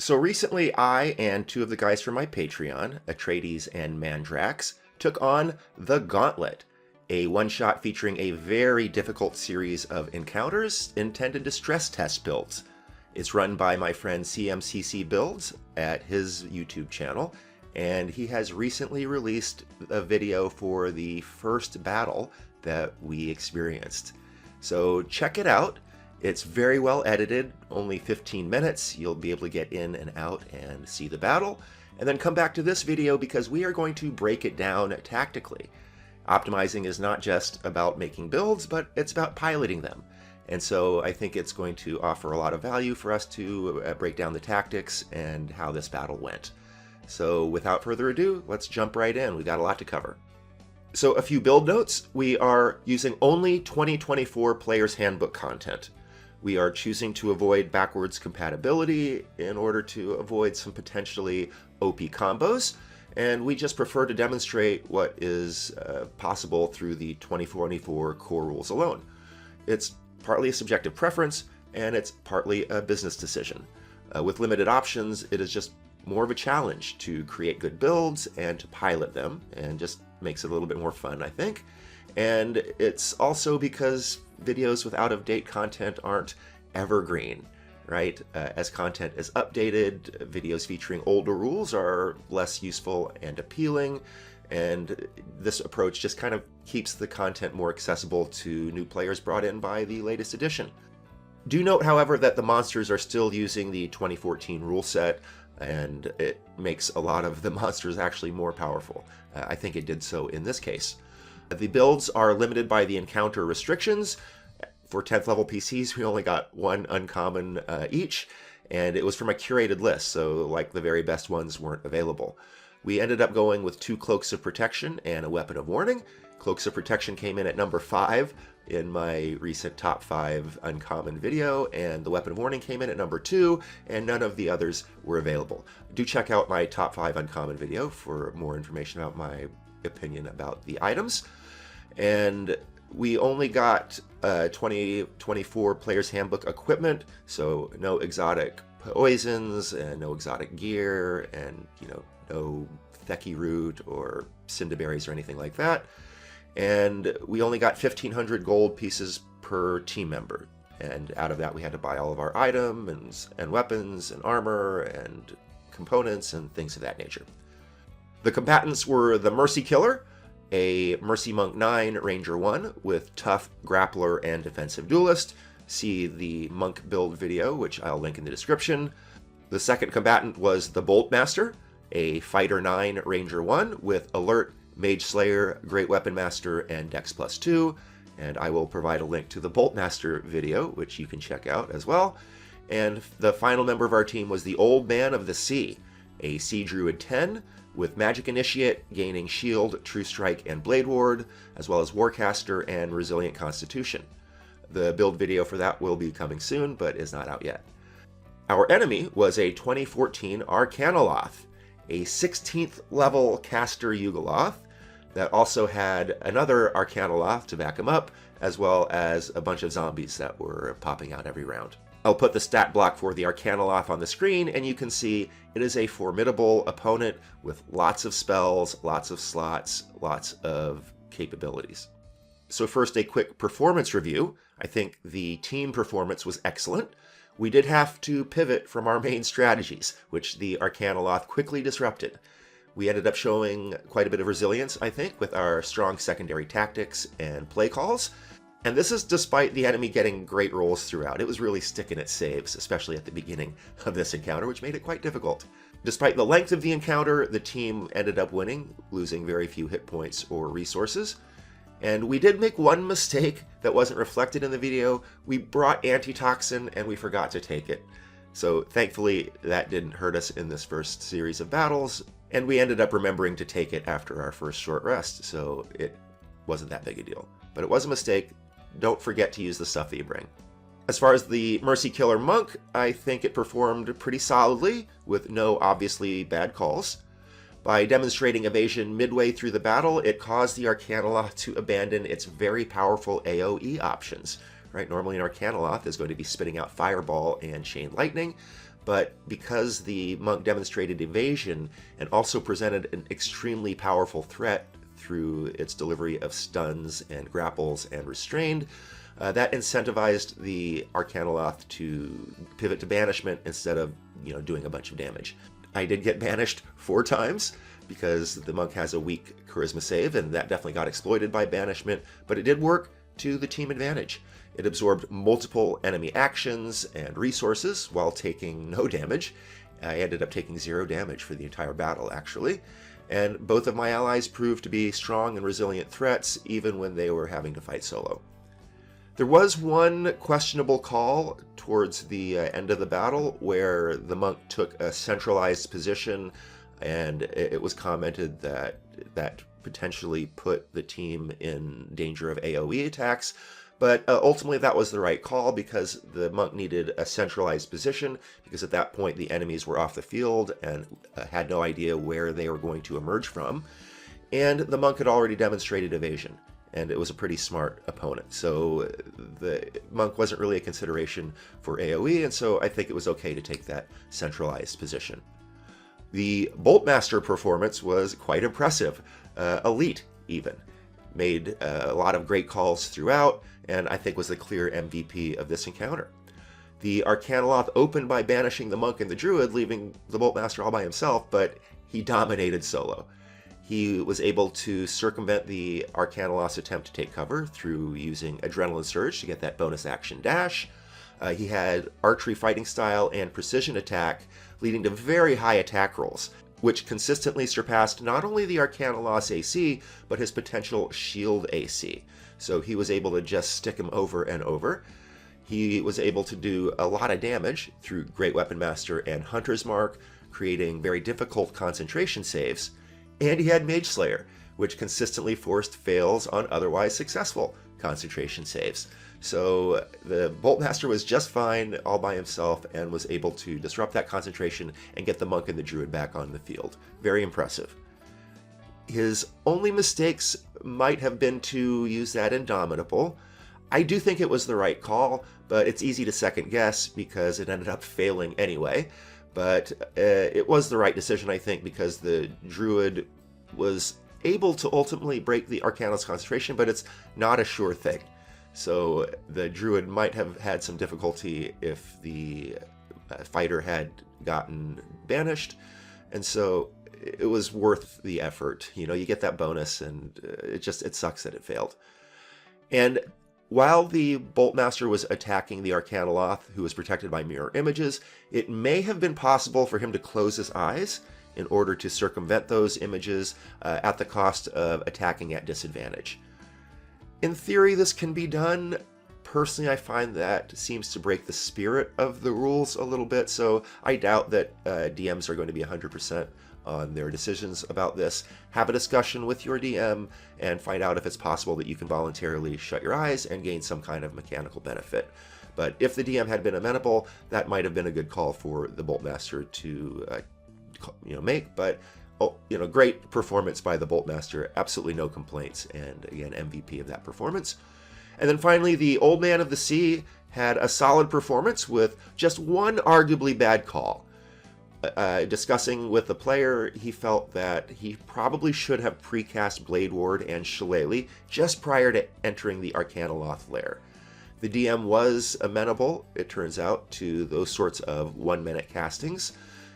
So recently, I and two of the guys from my Patreon, Atreides and Mandrax, took on the Gauntlet, a one-shot featuring a very difficult series of encounters intended to stress test builds. It's run by my friend CMCC Builds at his YouTube channel, and he has recently released a video for the first battle that we experienced. So check it out. It's very well edited, only 15 minutes. You'll be able to get in and out and see the battle, and then come back to this video because we are going to break it down tactically. Optimizing is not just about making builds, but it's about piloting them. And so I think it's going to offer a lot of value for us to break down the tactics and how this battle went. So without further ado, let's jump right in. We've got a lot to cover. So a few build notes. We are using only 2024 Player's Handbook content. We are choosing to avoid backwards compatibility in order to avoid some potentially OP combos, and we just prefer to demonstrate what is possible through the 2024 core rules alone. It's partly a subjective preference, and it's partly a business decision. With limited options, it is just more of a challenge to create good builds and to pilot them, and just makes it a little bit more fun, I think. And it's also because videos with out-of-date content aren't evergreen, right? As content is updated, videos featuring older rules are less useful and appealing, and this approach just kind of keeps the content more accessible to new players brought in by the latest edition. Do note, however, that the monsters are still using the 2014 rule set, and it makes a lot of the monsters actually more powerful. I think it did so in this case. The builds are limited by the encounter restrictions. For 10th level PCs, we only got one uncommon each, and it was from a curated list, so like the very best ones weren't available. We ended up going with 2 Cloaks of Protection and a Weapon of Warning. Cloaks of Protection came in at number 5 in my recent top 5 uncommon video, and the Weapon of Warning came in at number 2, and none of the others were available. Do check out my top 5 uncommon video for more information about my opinion about the items. And we only got 2024 Player's Handbook equipment, so no exotic poisons and no exotic gear, and no Theki root or cinderberries or anything like that. And we only got 1,500 gold pieces per team member, and out of that we had to buy all of our items and weapons and armor and components and things of that nature. The combatants were the Mercy Killer, a Mercy Monk 9 Ranger 1 with Tough, Grappler, and Defensive Duelist. See the Monk build video, which I'll link in the description. The second combatant was the Bolt Master, a Fighter 9 Ranger 1 with Alert, Mage Slayer, Great Weapon Master, and Dex +2. And I will provide a link to the Bolt Master video, which you can check out as well. And the final member of our team was the Old Man of the Sea, a Sea Druid 10, with Magic Initiate, gaining Shield, True Strike, and Blade Ward, as well as Warcaster and Resilient Constitution. The build video for that will be coming soon, but is not out yet. Our enemy was a 2014 Arcanaloth, a 16th level caster Yugoloth that also had another Arcanaloth to back him up, as well as a bunch of zombies that were popping out every round. I'll put the stat block for the Arcanaloth on the screen, and you can see it is a formidable opponent with lots of spells, lots of slots, lots of capabilities. So first, a quick performance review. I think the team performance was excellent. We did have to pivot from our main strategies, which the Arcanaloth quickly disrupted. We ended up showing quite a bit of resilience, I think, with our strong secondary tactics and play calls. And this is despite the enemy getting great rolls throughout. It was really sticking its saves, especially at the beginning of this encounter, which made it quite difficult. Despite the length of the encounter, the team ended up winning, losing very few hit points or resources. And we did make one mistake that wasn't reflected in the video. We brought antitoxin and we forgot to take it. So thankfully that didn't hurt us in this first series of battles, and we ended up remembering to take it after our first short rest, so it wasn't that big a deal. But it was a mistake. Don't forget to use the stuff that you bring. As far as the Mercy Killer Monk, I think it performed pretty solidly with no obviously bad calls. By demonstrating evasion midway through the battle, it caused the Arcanaloth to abandon its very powerful AoE options. Right? Normally an Arcanaloth is going to be spitting out Fireball and Chain Lightning, but because the monk demonstrated evasion and also presented an extremely powerful threat through its delivery of stuns and grapples and restrained, that incentivized the Arcanaloth to pivot to banishment instead of, doing a bunch of damage. I did get banished 4 times because the monk has a weak charisma save, and that definitely got exploited by banishment, but it did work to the team advantage. It absorbed multiple enemy actions and resources while taking no damage. I ended up taking 0 damage for the entire battle, actually. And both of my allies proved to be strong and resilient threats, even when they were having to fight solo. There was one questionable call towards the end of the battle where the monk took a centralized position, and it was commented that that potentially put the team in danger of AoE attacks. But ultimately that was the right call because the monk needed a centralized position, because at that point the enemies were off the field and had no idea where they were going to emerge from. And the monk had already demonstrated evasion, and it was a pretty smart opponent. So the monk wasn't really a consideration for AoE, and so I think it was okay to take that centralized position. The Boltmaster performance was quite impressive, elite even. Made a lot of great calls throughout, and I think was the clear MVP of this encounter. The Arcanaloth opened by banishing the monk and the druid, leaving the Boltmaster all by himself, but he dominated solo. He was able to circumvent the Arcanaloth's attempt to take cover through using Adrenaline Surge to get that bonus action dash. He had archery fighting style and precision attack, leading to very high attack rolls, which consistently surpassed not only the Arcanaloth's AC, but his potential shield AC. So he was able to just stick him over and over. He was able to do a lot of damage through Great Weapon Master and Hunter's Mark, creating very difficult concentration saves. And he had Mage Slayer, which consistently forced fails on otherwise successful concentration saves. So the Boltmaster was just fine all by himself and was able to disrupt that concentration and get the monk and the druid back on the field. Very impressive. His only mistakes might have been to use that Indomitable. I do think it was the right call, but it's easy to second guess because it ended up failing anyway. But it was the right decision, I think, because the druid was able to ultimately break the Arcana's concentration, but it's not a sure thing. So the druid might have had some difficulty if the fighter had gotten banished, and so it was worth the effort. You get that bonus, and it sucks that it failed. And while the Boltmaster was attacking the Arcanaloth, who was protected by mirror images, it may have been possible for him to close his eyes in order to circumvent those images at the cost of attacking at disadvantage. In theory, this can be done. Personally, I find that seems to break the spirit of the rules a little bit, so I doubt that DMs are going to be 100% on their decisions about this. Have a discussion with your DM and find out if it's possible that you can voluntarily shut your eyes and gain some kind of mechanical benefit. But if the DM had been amenable, that might have been a good call for the Boltmaster to make. But great performance by the Boltmaster, absolutely no complaints, and again, MVP of that performance. And then finally, the Old Man of the Sea had a solid performance with just one arguably bad call. Discussing with the player, he felt that he probably should have precast Blade Ward and Shillelagh just prior to entering the Arcanaloth lair. The DM was amenable, it turns out, to those sorts of 1-minute castings.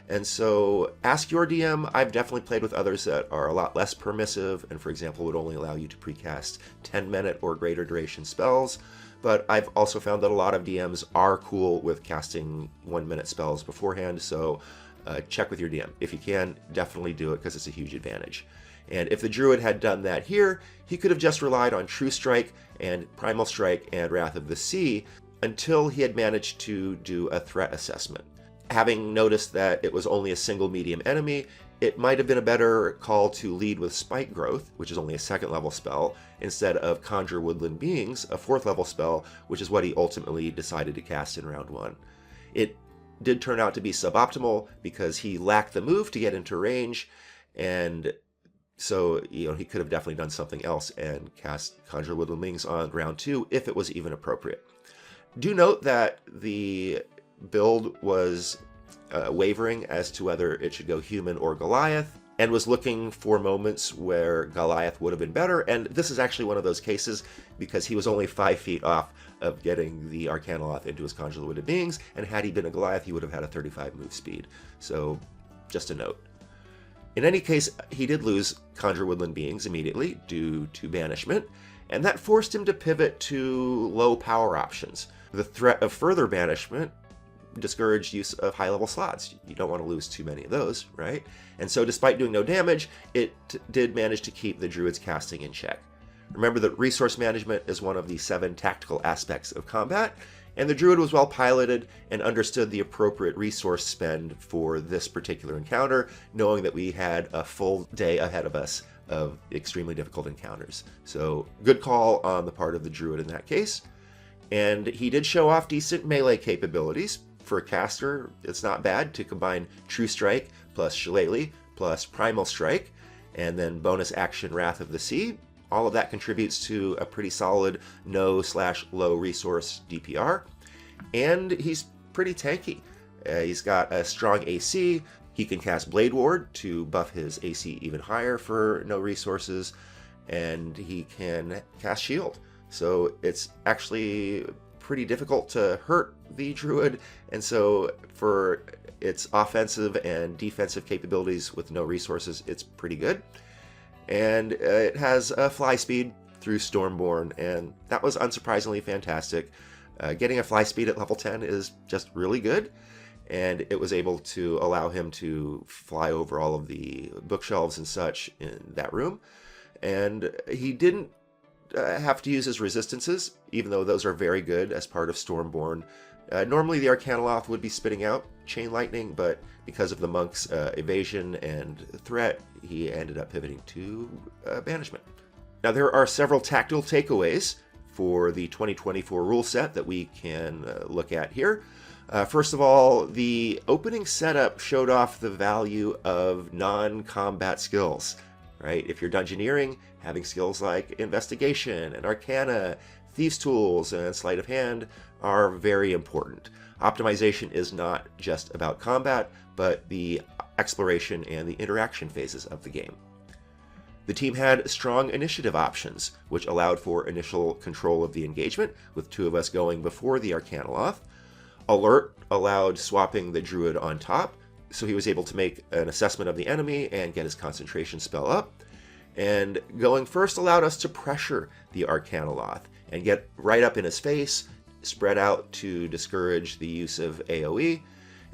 And so ask your DM. I've definitely played with others that are a lot less permissive and, for example, would only allow you to precast 10-minute or greater duration spells. But I've also found that a lot of DMs are cool with casting 1-minute spells beforehand, so check with your DM. If you can, definitely do it because it's a huge advantage. And if the Druid had done that here, he could have just relied on True Strike and Primal Strike and Wrath of the Sea until he had managed to do a threat assessment. Having noticed that it was only a single medium enemy, it might have been a better call to lead with Spike Growth, which is only a 2nd level spell, instead of Conjure Woodland Beings, a 4th level spell, which is what he ultimately decided to cast in round 1. It did turn out to be suboptimal because he lacked the move to get into range, and so he could have definitely done something else and cast Conjure Woodland Beings on round 2 if it was even appropriate. Do note that the build was wavering as to whether it should go human or Goliath, and was looking for moments where Goliath would have been better. And this is actually one of those cases because he was only 5 feet off of getting the Arcanaloth into his Conjure the Wooded Beings, and had he been a Goliath, he would have had a 35 move speed. So, just a note. In any case, he did lose Conjure Woodland Beings immediately due to banishment, and that forced him to pivot to low power options. The threat of further banishment discouraged use of high-level slots. You don't want to lose too many of those, right? And so despite doing no damage, it did manage to keep the Druid's casting in check. Remember that resource management is one of the 7 tactical aspects of combat, and the Druid was well piloted and understood the appropriate resource spend for this particular encounter, knowing that we had a full day ahead of us of extremely difficult encounters. So good call on the part of the Druid in that case. And he did show off decent melee capabilities. For a caster, it's not bad to combine True Strike plus Shillelagh plus Primal Strike, and then bonus action Wrath of the Sea. All of that contributes to a pretty solid no/low resource DPR. And he's pretty tanky. He's got a strong AC. He can cast Blade Ward to buff his AC even higher for no resources, and he can cast Shield. So it's actually pretty difficult to hurt the Druid, and so for its offensive and defensive capabilities with no resources, it's pretty good. And it has a fly speed through Stormborn, and that was unsurprisingly fantastic. Getting a fly speed at level 10 is just really good, and it was able to allow him to fly over all of the bookshelves and such in that room. And he didn't have to use his resistances, even though those are very good as part of Stormborn. Normally the Arcanaloth would be spitting out Chain Lightning, but because of the monk's evasion and threat, he ended up pivoting to banishment. Now there are several tactical takeaways for the 2024 rule set that we can look at here. First of all, the opening setup showed off the value of non-combat skills. Right? If you're dungeoneering, having skills like Investigation and Arcana, Thieves' Tools, and Sleight of Hand are very important. Optimization is not just about combat, but the exploration and the interaction phases of the game. The team had strong initiative options, which allowed for initial control of the engagement, with 2 of us going before the Arcanaloth. Alert allowed swapping the Druid on top, so he was able to make an assessment of the enemy and get his concentration spell up. And going first allowed us to pressure the Arcanaloth and get right up in his face, spread out to discourage the use of AoE,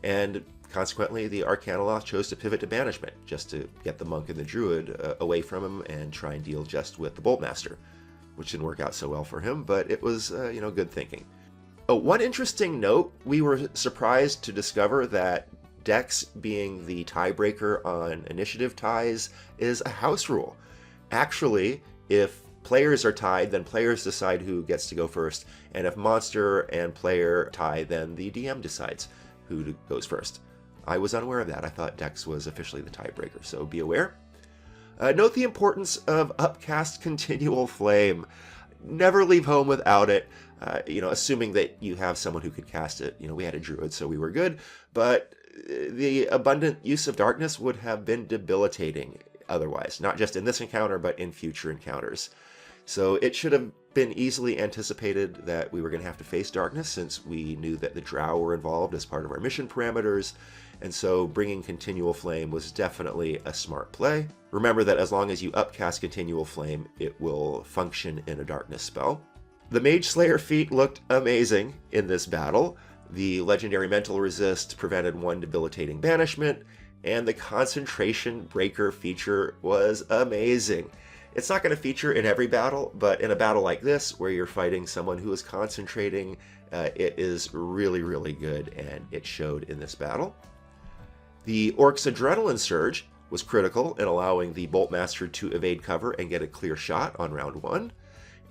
and consequently the Arcanaloth chose to pivot to banishment, just to get the monk and the Druid away from him and try and deal just with the Boltmaster, which didn't work out so well for him, but it was good thinking. One interesting note, we were surprised to discover that Dex being the tiebreaker on initiative ties is a house rule. Actually, if players are tied, then players decide who gets to go first, and if monster and player tie, then the DM decides who goes first. I was unaware of that. I thought Dex was officially the tiebreaker, so be aware. Note the importance of upcast Continual Flame. Never leave home without it. Assuming that you have someone who could cast it. We had a Druid, so we were good, but the abundant use of darkness would have been debilitating otherwise, not just in this encounter, but in future encounters. So it should have been easily anticipated that we were going to have to face darkness, since we knew that the Drow were involved as part of our mission parameters, and so bringing Continual Flame was definitely a smart play. Remember that as long as you upcast Continual Flame, it will function in a darkness spell. The Mage Slayer feat looked amazing in this battle. The legendary Mental Resist prevented 1 debilitating banishment, and the Concentration Breaker feature was amazing. It's not going to feature in every battle, but in a battle like this, where you're fighting someone who is concentrating, it is really, really good, and it showed in this battle. The Orc's Adrenaline Surge was critical in allowing the Boltmaster to evade cover and get a clear shot on round 1,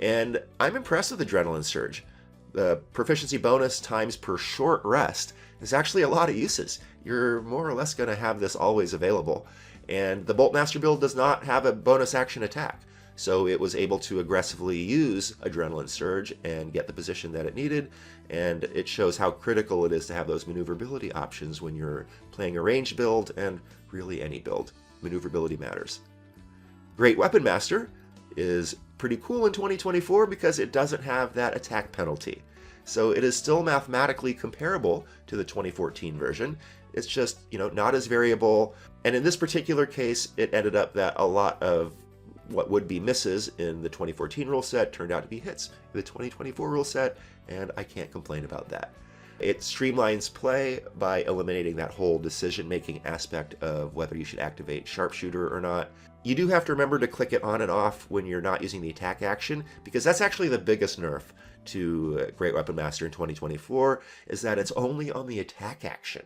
and I'm impressed with Adrenaline Surge. The proficiency bonus times per short rest is actually a lot of uses. You're more or less going to have this always available. And the Boltmaster build does not have a bonus action attack. so it was able to aggressively use Adrenaline Surge and get the position that it needed, and it shows how critical it is to have those maneuverability options when you're playing a ranged build, and really any build. Maneuverability matters. Great Weapon Master is pretty cool in 2024 because it doesn't have that attack penalty. So it is still mathematically comparable to the 2014 version. It's just, not as variable. And in this particular case, it ended up that a lot of what would be misses in the 2014 rule set turned out to be hits in the 2024 rule set, and I can't complain about that. It streamlines play by eliminating that whole decision-making aspect of whether you should activate Sharpshooter or not. You do have to remember to click it on and off when you're not using the attack action, because that's actually the biggest nerf to Great Weapon Master in 2024, is that it's only on the attack action.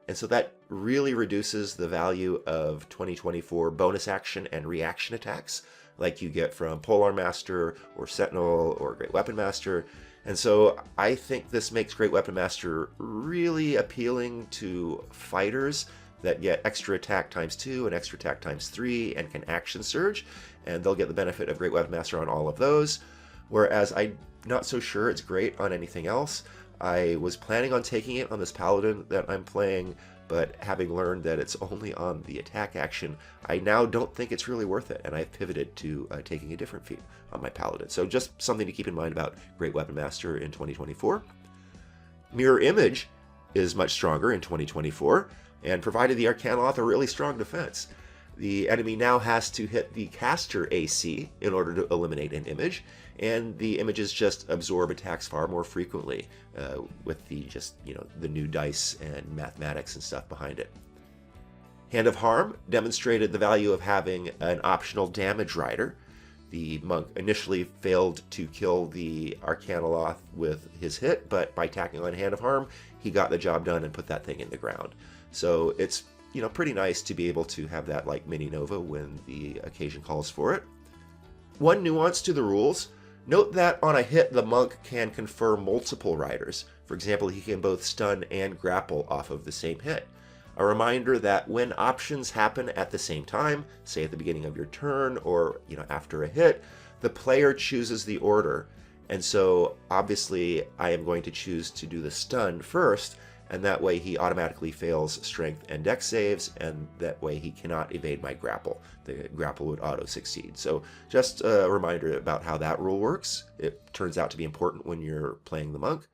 And so that really reduces the value of 2024 bonus action and reaction attacks, like you get from Polearm Master or Sentinel or Great Weapon Master. And so I think this makes Great Weapon Master really appealing to fighters that get extra attack ×2 and extra attack ×3 and can action surge, and they'll get the benefit of Great Weapon Master on all of those, whereas I'm not so sure it's great on anything else. I was planning on taking it on this Paladin that I'm playing, but having learned that it's only on the attack action, I now don't think it's really worth it, and I've pivoted to taking a different feat on my Paladin. So just something to keep in mind about Great Weapon Master in 2024. Mirror Image is much stronger in 2024, and provided the Arcanaloth a really strong defense. The enemy now has to hit the caster AC in order to eliminate an image, and the images just absorb attacks far more frequently with the the new dice and mathematics and stuff behind it. Hand of Harm demonstrated the value of having an optional damage rider. The monk initially failed to kill the Arcanaloth with his hit, but by tacking on Hand of Harm, he got the job done and put that thing in the ground. So it's pretty nice to be able to have that like mini Nova when the occasion calls for it. One nuance to the rules: note that on a hit, the monk can confer multiple riders. For example, he can both stun and grapple off of the same hit. A reminder that when options happen at the same time, say at the beginning of your turn or after a hit, the player chooses the order. And so obviously I am going to choose to do the stun first, and that way he automatically fails strength and dex saves, and that way he cannot evade my grapple. The grapple would auto succeed. So just a reminder about how that rule works. It turns out to be important when you're playing the monk.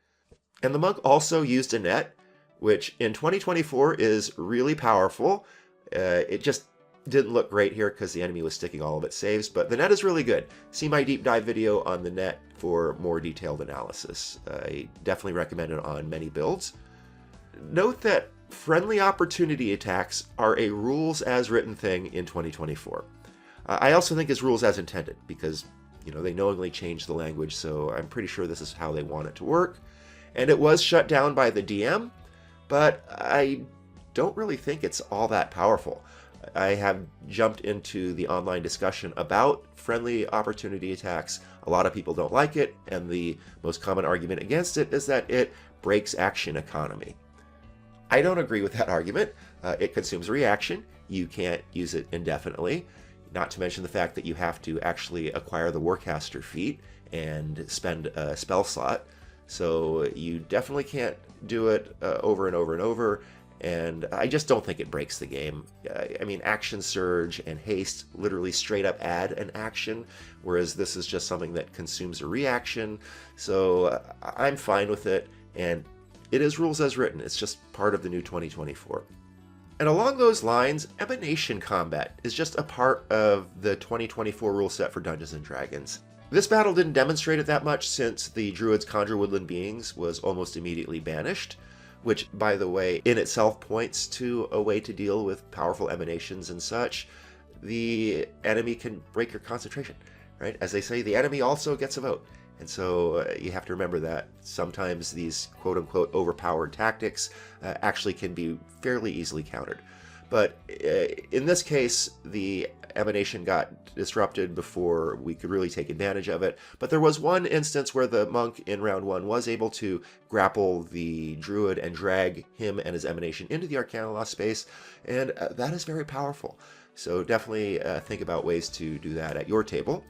And the monk also used a net, which in 2024 is really powerful. It just didn't look great here because the enemy was sticking all of its saves, but the net is really good. See my deep dive video on the net for more detailed analysis. I definitely recommend it on many builds. Note that friendly opportunity attacks are a rules as written thing in 2024. I also think it's rules as intended because they knowingly changed the language, so I'm pretty sure this is how they want it to work. And it was shut down by the DM, but I don't really think it's all that powerful. I have jumped into the online discussion about friendly opportunity attacks. A lot of people don't like it, and the most common argument against it is that it breaks action economy. I don't agree with that argument. It consumes reaction. You can't use it indefinitely, not to mention the fact that you have to actually acquire the Warcaster feat and spend a spell slot. So you definitely can't do it over and over and over, and I just don't think it breaks the game. I mean, Action Surge and Haste literally straight up add an action, whereas this is just something that consumes a reaction. So I'm fine with it, and it is rules as written. It's just part of the new 2024. And along those lines, Emanation Combat is just a part of the 2024 rule set for Dungeons & Dragons. This battle didn't demonstrate it that much since the Druid's Conjure Woodland Beings was almost immediately banished, which, by the way, in itself points to a way to deal with powerful emanations and such. The enemy can break your concentration, right? As they say, the enemy also gets a vote. And so you have to remember that sometimes these quote-unquote overpowered tactics actually can be fairly easily countered. But in this case, the emanation got disrupted before we could really take advantage of it. But there was one instance where the monk in round 1 was able to grapple the druid and drag him and his emanation into the Arcanaloth space, and that is very powerful. So definitely think about ways to do that at your table.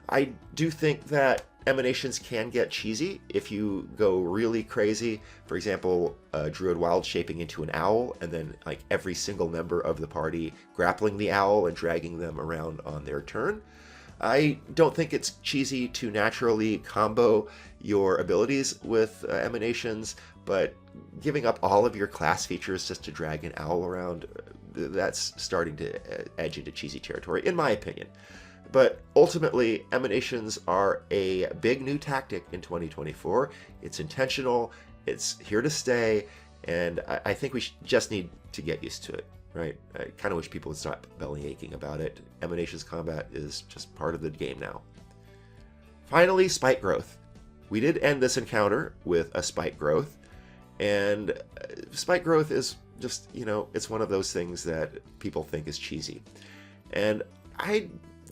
I do think that emanations can get cheesy if you go really crazy. For example, Druid Wild shaping into an owl, and then like every single member of the party grappling the owl and dragging them around on their turn. I don't think it's cheesy to naturally combo your abilities with emanations, but giving up all of your class features just to drag an owl around, that's starting to edge into cheesy territory, in my opinion. But ultimately, emanations are a big new tactic in 2024. It's intentional, it's here to stay, and I think we just need to get used to it, right? I kind of wish people would stop belly aching about it. Emanations combat is just part of the game now. Finally, spike growth. We did end this encounter with a spike growth, and spike growth is just, it's one of those things that people think is cheesy. And I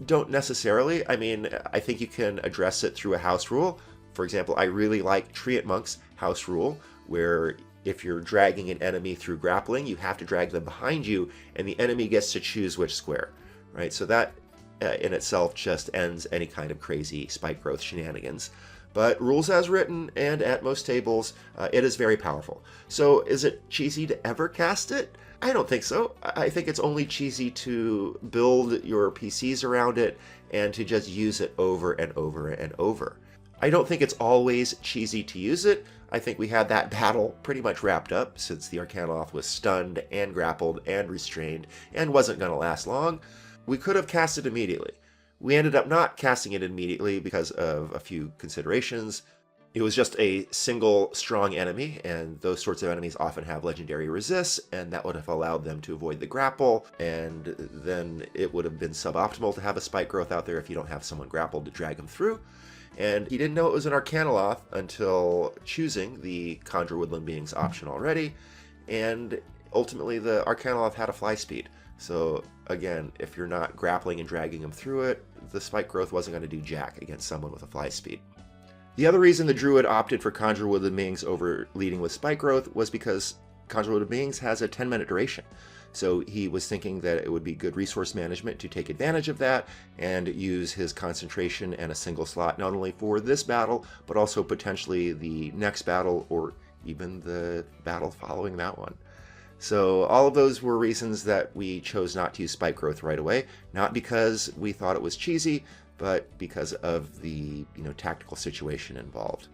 don't necessarily. I mean, I think you can address it through a house rule. For example, I really like Treant Monk's house rule, where if you're dragging an enemy through grappling, you have to drag them behind you, and the enemy gets to choose which square, right? So that in itself just ends any kind of crazy spike growth shenanigans. But rules as written, and at most tables, it is very powerful. So is it cheesy to ever cast it? I don't think so. I think it's only cheesy to build your PCs around it and to just use it over and over and over. I don't think it's always cheesy to use it. I think we had that battle pretty much wrapped up since the Arcanaloth was stunned and grappled and restrained and wasn't going to last long. We could have cast it immediately. We ended up not casting it immediately because of a few considerations. It was just a single strong enemy, and those sorts of enemies often have legendary resists, and that would have allowed them to avoid the grapple, and then it would have been suboptimal to have a spike growth out there if you don't have someone grappled to drag them through. And he didn't know it was an Arcanaloth until choosing the Conjure Woodland Beings option already, and ultimately the Arcanaloth had a fly speed. So again, if you're not grappling and dragging them through it, the spike growth wasn't going to do jack against someone with a fly speed. The other reason the Druid opted for Conjure Woodland Beings over leading with spike growth was because Conjure Woodland Beings has a 10-minute duration. So he was thinking that it would be good resource management to take advantage of that and use his concentration and a single slot not only for this battle, but also potentially the next battle or even the battle following that one. So all of those were reasons that we chose not to use spike growth right away, not because we thought it was cheesy, but because of the tactical situation involved.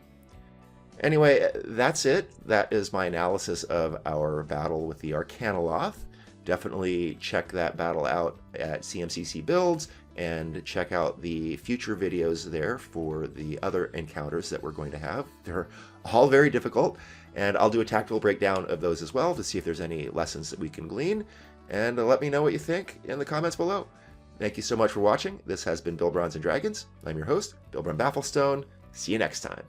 Anyway, that's it. That is my analysis of our battle with the Arcanaloth. Definitely check that battle out at CMCC Builds, and check out the future videos there for the other encounters that we're going to have. They're all very difficult, and I'll do a tactical breakdown of those as well to see if there's any lessons that we can glean. And let me know what you think in the comments below. Thank you so much for watching. This has been Bill Bronze and Dragons. I'm your host, Bill Bafflestone. See you next time.